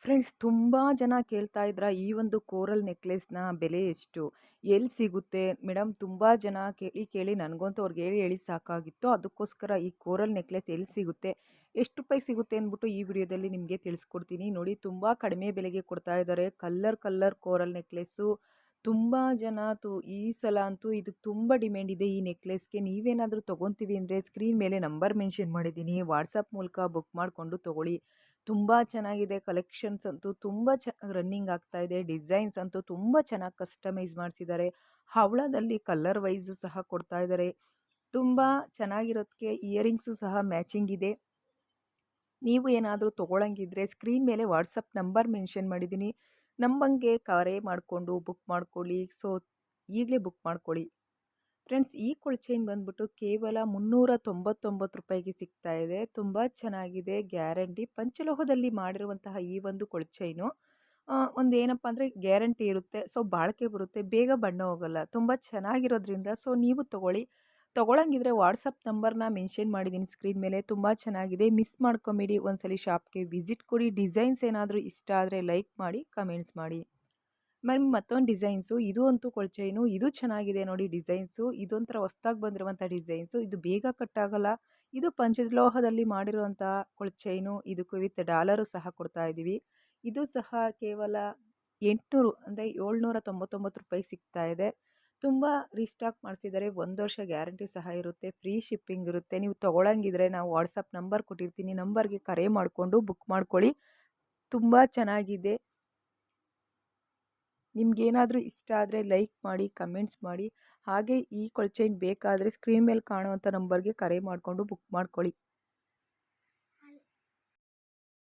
Friends ತುಂಬ ಜನ ಕೇಳ್ತಾ ಇದ್ರ ಈ ಒಂದು ಕೋರಲ್ ನೆಕ್ಲೆಸ್‌ನ ಬೆಲೆ ಎಷ್ಟು? ಎಲ್ಲಿ ಸಿಗುತ್ತೆ? ಮೇಡಮ್ ತುಂಬ ಜನ ಕೇಳಿ ಕೇಳಿ ನನಗಂತೂ ಅವ್ರಿಗೆ ಹೇಳಿ ಹೇಳಿ ಸಾಕಾಗಿತ್ತು. ಅದಕ್ಕೋಸ್ಕರ ಈ ಕೋರಲ್ ನೆಕ್ಲೆಸ್ ಎಲ್ಲಿ ಸಿಗುತ್ತೆ? ಎಷ್ಟು ರೂಪಾಯಿಗೆ ಸಿಗುತ್ತೆ ಅಂದ್ಬಿಟ್ಟು ಈ ವಿಡಿಯೋದಲ್ಲಿ ನಿಮಗೆ ತಿಳಿಸ್ಕೊಡ್ತೀನಿ. ನೋಡಿ ತುಂಬ ಕಡಿಮೆ ಬೆಲೆಗೆ ಕೊಡ್ತಾ ಇದ್ದಾರೆ. Colour colour coral necklace. ತುಂಬ ಜನ ಈ ಸಲ ಅಂತೂ ಇದಕ್ಕೆ ತುಂಬ ಡಿಮ್ಯಾಂಡ್ ಇದೆ ಈ ನೆಕ್ಲೆಸ್‌ಗೆ. ನೀವೇನಾದರೂ ತೊಗೊತೀವಿ ಅಂದರೆ ಸ್ಕ್ರೀನ್ ಮೇಲೆ ನಂಬರ್ ಮೆನ್ಷನ್ ಮಾಡಿದ್ದೀನಿ. ವಾಟ್ಸಪ್ ಮೂಲಕ ಬುಕ್ ಮಾಡಿಕೊಂಡು ತೊಗೊಳ್ಳಿ. ತುಂಬ ಚೆನ್ನಾಗಿದೆ. ಕಲೆಕ್ಷನ್ಸ್ ಅಂತೂ ತುಂಬ ರನ್ನಿಂಗ್ ಆಗ್ತಾ ಇದೆ. ಡಿಸೈನ್ಸ್ ಅಂತೂ ತುಂಬ ಚೆನ್ನಾಗಿ ಕಸ್ಟಮೈಸ್ ಮಾಡಿಸಿದ್ದಾರೆ. ಹವಳದಲ್ಲಿ ಕಲರ್ ವೈಸು ಸಹ ಕೊಡ್ತಾ ಇದ್ದಾರೆ. ತುಂಬ ಚೆನ್ನಾಗಿರೋದಕ್ಕೆ ಇಯರಿಂಗ್ಸು ಸಹ ಮ್ಯಾಚಿಂಗ್ ಇದೆ. ನೀವು ಏನಾದರೂ ತೊಗೊಳಂಗಿದ್ರೆ ಸ್ಕ್ರೀನ್ ಮೇಲೆ ವಾಟ್ಸಪ್ ನಂಬರ್ ಮೆನ್ಷನ್ ಮಾಡಿದ್ದೀನಿ. ನಂಬರ್‌ಗೆ ಕರೆ ಮಾಡಿಕೊಂಡು ಬುಕ್ ಮಾಡ್ಕೊಳ್ಳಿ. ಸೊ ಈಗಲೇ ಬುಕ್ ಮಾಡ್ಕೊಳ್ಳಿ. ಫ್ರೆಂಡ್ಸ್ ಈ ಕೊಳ್ ಬಂದ್ಬಿಟ್ಟು ಕೇವಲ ₹399ಗೆ ಸಿಗ್ತಾ ಇದೆ. ತುಂಬ ಚೆನ್ನಾಗಿದೆ. ಗ್ಯಾರಂಟಿ ಪಂಚಲೋಹದಲ್ಲಿ ಮಾಡಿರುವಂತಹ ಈ ಒಂದು ಕೊಳ್ ಚೈನು ಒಂದು ಏನಪ್ಪ ಅಂದರೆ ಗ್ಯಾರಂಟಿ ಇರುತ್ತೆ. ಸೊ ಬಾಳಿಕೆ ಬರುತ್ತೆ. ಬೇಗ ಬಣ್ಣ ಹೋಗಲ್ಲ. ತುಂಬ ಚೆನ್ನಾಗಿರೋದ್ರಿಂದ ಸೊ ನೀವು ತೊಗೊಳ್ಳಿ. ತೊಗೊಳಂಗಿದ್ರೆ ವಾಟ್ಸಪ್ ನಂಬರ್ನ ಮೆನ್ಷನ್ ಮಾಡಿದ್ದೀನಿ ಸ್ಕ್ರೀನ್ ಮೇಲೆ. ತುಂಬ ಚೆನ್ನಾಗಿದೆ. ಮಿಸ್ ಮಾಡ್ಕೊಂಬೇಡಿ. ಒಂದ್ಸಲಿ ಶಾಪ್‌ಗೆ ವಿಸಿಟ್ ಕೊಡಿ. ಡಿಸೈನ್ಸ್ ಏನಾದರೂ ಇಷ್ಟ ಆದರೆ ಲೈಕ್ ಮಾಡಿ, ಕಮೆಂಟ್ಸ್ ಮಾಡಿ. ಮ್ಯಾಮ್ ಮತ್ತೊಂದು ಡಿಸೈನ್ಸು ಇದು ಅಂತೂ ಕೊಳಚೈನು ಇದು ಚೆನ್ನಾಗಿದೆ ನೋಡಿ ಡಿಸೈನ್ಸು. ಇದೊಂಥರ ಹೊಸ್ದಾಗಿ ಬಂದಿರುವಂಥ ಡಿಸೈನ್ಸು. ಇದು ಬೇಗ ಕಟ್ಟಾಗಲ್ಲ. ಇದು ಪಂಚಲೋಹದಲ್ಲಿ ಮಾಡಿರುವಂಥ ಕೊಳಚೈನು. ಇದಕ್ಕೂ ವಿತ್ ಡಾಲರು ಸಹ ಕೊಡ್ತಾ ಇದ್ದೀವಿ. ಇದು ಸಹ ಕೇವಲ 800 ಅಂದರೆ ₹799 ಸಿಗ್ತಾ ಇದೆ. ತುಂಬ ರೀಸ್ಟಾಕ್ ಮಾಡಿಸಿದ್ದಾರೆ. 1 ವರ್ಷ ಗ್ಯಾರಂಟಿ ಸಹ ಇರುತ್ತೆ. ಫ್ರೀ ಶಿಪ್ಪಿಂಗ್ ಇರುತ್ತೆ. ನೀವು ತೊಗೊಳಂಗಿದ್ರೆ ನಾವು ವಾಟ್ಸಪ್ ನಂಬರ್ ಕೊಟ್ಟಿರ್ತೀನಿ. ನಂಬರ್‌ಗೆ ಕರೆ ಮಾಡಿಕೊಂಡು ಬುಕ್ ಮಾಡ್ಕೊಳ್ಳಿ. ತುಂಬ ಚೆನ್ನಾಗಿದೆ. ನಿಮ್ಗೇನಾದರೂ ಇಷ್ಟ ಆದರೆ ಲೈಕ್ ಮಾಡಿ, ಕಮೆಂಟ್ಸ್ ಮಾಡಿ. ಹಾಗೆ ಈ ಕೊಳ್ ಚೈನ್ ಬೇಕಾದರೆ ಸ್ಕ್ರೀನ್ ಮೇಲೆ ಕಾಣುವಂಥ ನಂಬರ್‌ಗೆ ಕರೆ ಮಾಡಿಕೊಂಡು ಬುಕ್ ಮಾಡ್ಕೊಳ್ಳಿ.